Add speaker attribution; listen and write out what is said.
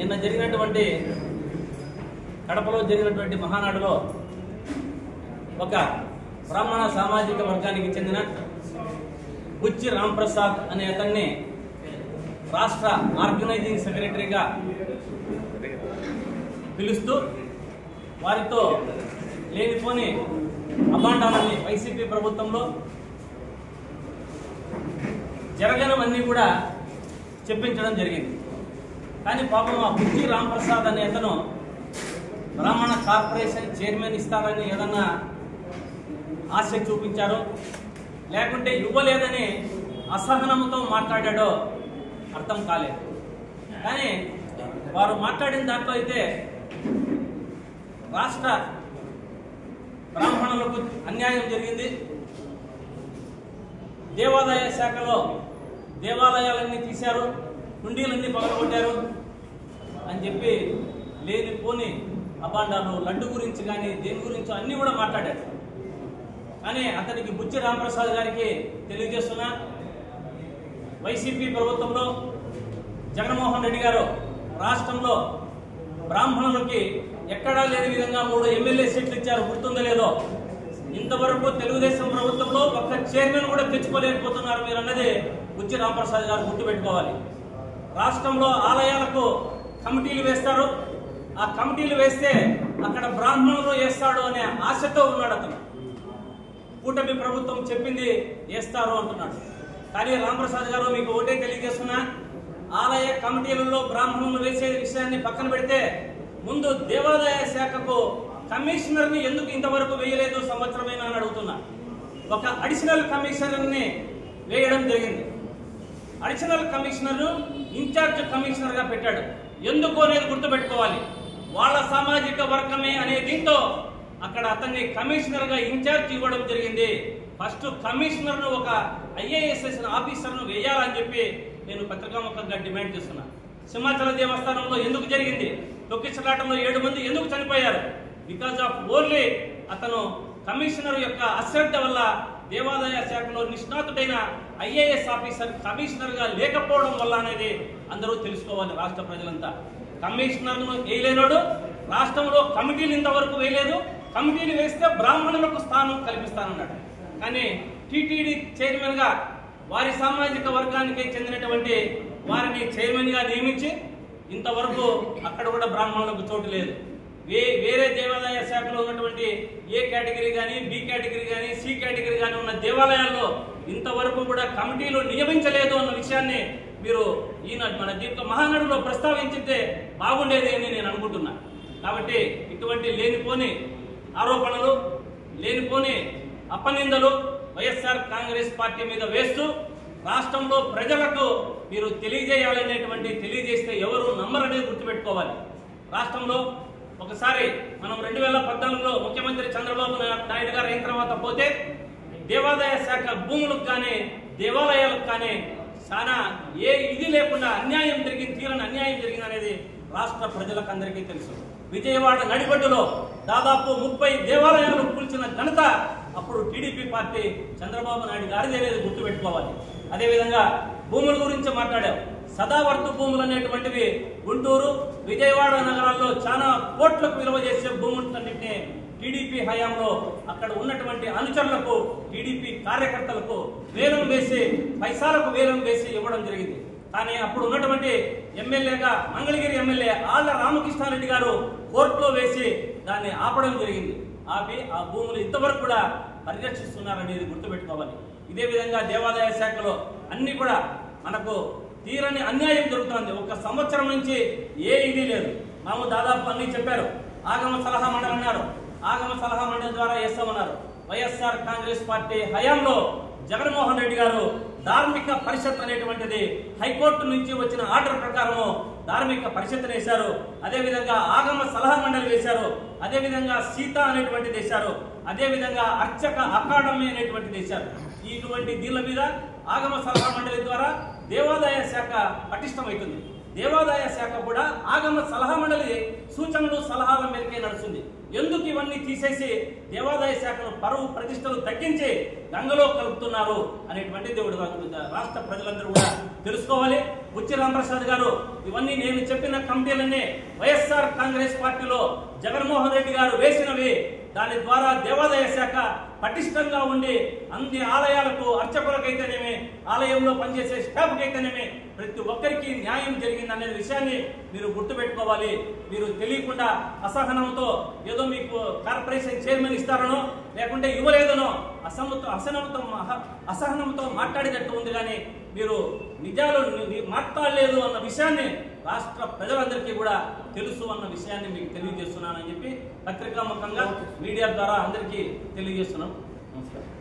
Speaker 1: నిన్న జరిగినటువంటి కడపలో జరిగినటువంటి మహానాడులో ఒక బ్రాహ్మణ సామాజిక వర్గానికి చెందిన బుచ్చి రాంప్రసాద్ అనే అతన్ని రాష్ట్ర ఆర్గనైజింగ్ సెక్రటరీగా పిలుస్తూ వారితో లేనిపోని అభాండాలన్నీ వైసీపీ ప్రభుత్వంలో జరగనవన్నీ కూడా చెప్పించడం జరిగింది. కానీ పాపం ఆ బుచ్చి రాంప్రసాద్ అనే అతను బ్రాహ్మణ కార్పొరేషన్ చైర్మన్ ఇస్తారని ఏదన్నా ఆశ చూపించారో లేకుంటే ఇవ్వలేదని అసహనంతో మాట్లాడాడో అర్థం కాలేదు. కానీ వారు మాట్లాడిన దాంట్లో అయితే రాష్ట్ర బ్రాహ్మణులకు అన్యాయం జరిగింది, దేవాదాయ శాఖలో దేవాలయాలన్నీ తీశారు, హుండీలన్నీ పగలగొట్టారు అని చెప్పి లేనిపోని అభాండాలు లడ్డు గురించి కానీ దేని గురించి అన్నీ కూడా మాట్లాడారు. కానీ అతనికి బుచ్చి రాంప్రసాద్ గారికి తెలియజేస్తున్నా, వైసీపీ ప్రభుత్వంలో జగన్మోహన్ రెడ్డి గారు రాష్ట్రంలో బ్రాహ్మణులకి ఎక్కడా లేని విధంగా 3 ఎమ్మెల్యే సీట్లు ఇచ్చారు, గుర్తుందో లేదో. ఇంతవరకు తెలుగుదేశం ప్రభుత్వంలో ఒక్క చైర్మన్ కూడా తెచ్చుకోలేకపోతున్నారు మీరు అన్నది బుచ్చి రాంప్రసాద్ గారు గుర్తుపెట్టుకోవాలి. రాష్ట్రంలో ఆలయాలకు కమిటీలు వేస్తారు, ఆ కమిటీలు వేస్తే అక్కడ బ్రాహ్మణులు వేస్తాడు అనే ఆశతో ఉన్నాడు అతను. కూటమి ప్రభుత్వం చెప్పింది వేస్తారు అంటున్నాడు. కానీ రాంప్రసాద్ గారు మీకు ఒకటే తెలియజేస్తున్నా, ఆలయ కమిటీలలో బ్రాహ్మణులు వేసే విషయాన్ని పక్కన పెడితే ముందు దేవాదాయ శాఖకు కమిషనర్ని ఎందుకు ఇంతవరకు వేయలేదు సంవత్సరమైన అని అడుగుతున్నా. ఒక అడిషనల్ కమిషనర్ని వేయడం జరిగింది. అడిషనల్ కమిషనర్ ఇన్ఛార్జ్ కమిషనర్ గా పెట్టాడు. ఎందుకు అనేది గుర్తుపెట్టుకోవాలి. వాళ్ళ సామాజిక వర్గమే అనే దీంతో అక్కడ అతన్ని కమిషనర్ గా ఇన్ఛార్జ్ ఇవ్వడం జరిగింది. ఫస్ట్ కమిషనర్ ను ఒక IAS ఆఫీసర్ ను వేయాలని చెప్పి నేను పత్రికాముఖంగా డిమాండ్ చేస్తున్నా. సింహాచల దేవస్థానంలో ఎందుకు జరిగింది? తొక్కిసలాటంలో 7 మంది ఎందుకు చనిపోయారు? బికాజ్ ఆఫ్ ఓన్లీ అతను కమిషనర్ యొక్క అశ్రద్ధ వల్ల దేవాదాయ శాఖలో నిష్ణాతుడైన IAS ఆఫీసర్ కమిషనర్ గా లేకపోవడం వల్ల అనేది అందరూ తెలుసుకోవాలి. రాష్ట్ర ప్రజలంతా కమిషనర్ ను వేయలేనాడు, రాష్ట్రంలో కమిటీలు ఇంతవరకు వేయలేదు, కమిటీలు వేస్తే బ్రాహ్మణులకు స్థానం కల్పిస్తానన్నాడు. కానీ టీటీడీ చైర్మన్ గా వారి సామాజిక వర్గానికి చెందినటువంటి వారిని చైర్మన్ గా నియమించి ఇంతవరకు అక్కడ కూడా బ్రాహ్మణులకు చోటు లేదు. వేరే దేవాదాయ శాఖలో ఉన్నటువంటి A కేటగిరీ కానీ, B కేటగిరీ కానీ, C కేటగిరీ కానీ ఉన్న దేవాలయాల్లో ఇంతవరకు కూడా కమిటీలు నియమించలేదు అన్న విషయాన్ని మీరు మన దీంట్లో మహానాడులో ప్రస్తావించితే బాగుండేది అని నేను అనుకుంటున్నా. కాబట్టి ఇటువంటి లేనిపోని ఆరోపణలు, లేనిపోని అపనిందలు వైఎస్ఆర్ కాంగ్రెస్ పార్టీ మీద వేస్తూ రాష్ట్రంలో ప్రజలకు మీరు తెలియజేస్తే ఎవరు నమ్మరనేది గుర్తుపెట్టుకోవాలి. రాష్ట్రంలో ఒకసారి మనం 2014లో ముఖ్యమంత్రి చంద్రబాబు నాయుడు గారు అయిన తర్వాత పోతే దేవాదాయ శాఖ భూములకు కానీ దేవాలయాలకు కానీ చాలా ఇది లేకుండా అన్యాయం జరిగింది, తీరని అన్యాయం జరిగింది అనేది రాష్ట్ర ప్రజలకు అందరికీ తెలుసు. విజయవాడ నడిబడ్డులో దాదాపు 30 దేవాలయాలు కూల్చిన ఘనత అప్పుడు టీడీపీ పార్టీ చంద్రబాబు నాయుడు గారిది అనేది గుర్తుపెట్టుకోవాలి. అదేవిధంగా భూముల గురించి మాట్లాడాం. సదావర్తు భూములు అనేటువంటివి గుంటూరు, విజయవాడ నగరాల్లో చాలా కోట్లకు విలువ చేసే భూములన్నింటినీ టీడీపీ హయాంలో అక్కడ ఉన్నటువంటి అనుచరులకు, టీడీపీ కార్యకర్తలకు వేలం వేసి పైసాలకు వేలం వేసి ఇవ్వడం జరిగింది. కానీ అప్పుడు ఉన్నటువంటి ఎమ్మెల్యేగా మంగళగిరి ఎమ్మెల్యే ఆళ్ల రామకృష్ణారెడ్డి గారు కోర్టులో వేసి దాన్ని ఆపడం జరిగింది. ఆపి ఆ భూములు ఇంతవరకు కూడా పరిరక్షిస్తున్నారనేది గుర్తుపెట్టుకోవాలి. ఇదే విధంగా దేవాదాయ శాఖలో అన్ని కూడా మనకు తీరని అన్యాయం జరుగుతుంది. ఒక సంవత్సరం నుంచి ఇది లేదు. మాము దాదాపు అన్ని చెప్పారు. ఆగమ సలహా మండలి అన్నారు, ఆగమ సలహా మండలి ద్వారా చేస్తామన్నారు. వైఎస్ఆర్ కాంగ్రెస్ పార్టీ హయాంలో జగన్మోహన్ రెడ్డి గారు ధార్మిక పరిషత్ అనేటువంటిది హైకోర్టు నుంచి వచ్చిన ఆర్డర్ ప్రకారము ధార్మిక పరిషత్ వేశారు. అదేవిధంగా ఆగమ సలహా మండలి వేశారు. అదేవిధంగా సీత అనేటువంటిది వేశారు. అదేవిధంగా అర్చక అకాడమీ అనేటువంటిది వేశారు. ఇటువంటి దీనిల మీద ఆగమ సలహా మండలి ద్వారా దేవాదాయ శాఖ పటిష్టమవుతుంది. దేవాదాయ శాఖ కూడా ఆగమ సలహా మండలి సూచనలు సలహాల మేరకే నడుస్తుంది. ఎందుకు ఇవన్నీ తీసేసి దేవాదాయ శాఖను పరువు ప్రతిష్టలు తగ్గించి గంగలో కలుపుతున్నారు అనేటువంటిది రాష్ట్ర ప్రజలందరూ కూడా తెలుసుకోవాలి. బుచ్చి రామప్రసాద్ గారు ఇవన్నీ నేను చెప్పిన కమిటీలన్నీ వైఎస్ఆర్ కాంగ్రెస్ పార్టీలో జగన్మోహన్ రెడ్డి గారు వేసినవి. దాని ద్వారా దేవాదాయ శాఖ పటిష్టంగా ఉండి అన్ని ఆలయాలకు అర్చకులకైతేనేమి, ఆలయంలో పనిచేసే స్టాఫ్కి అయితేనేమి ప్రతి ఒక్కరికి న్యాయం జరిగిందనే విషయాన్ని మీరు గుర్తుపెట్టుకోవాలి. మీరు తెలియకుండా అసహనంతో ఏదో మీకు కార్పొరేషన్ చైర్మన్ ఇస్తారనో లేకుంటే ఇవ్వలేదనో అసహనంతో మాట్లాడేటట్టు ఉంది. కానీ మీరు నిజాలు మాట్లాడలేదు అన్న విషయాన్ని రాష్ట్ర ప్రజలందరికీ కూడా తెలుసు అన్న విషయాన్ని మీకు తెలియజేస్తున్నానని చెప్పి పత్రికాముఖంగా మీడియా ద్వారా అందరికీ తెలియజేస్తున్నాం. నమస్కారం.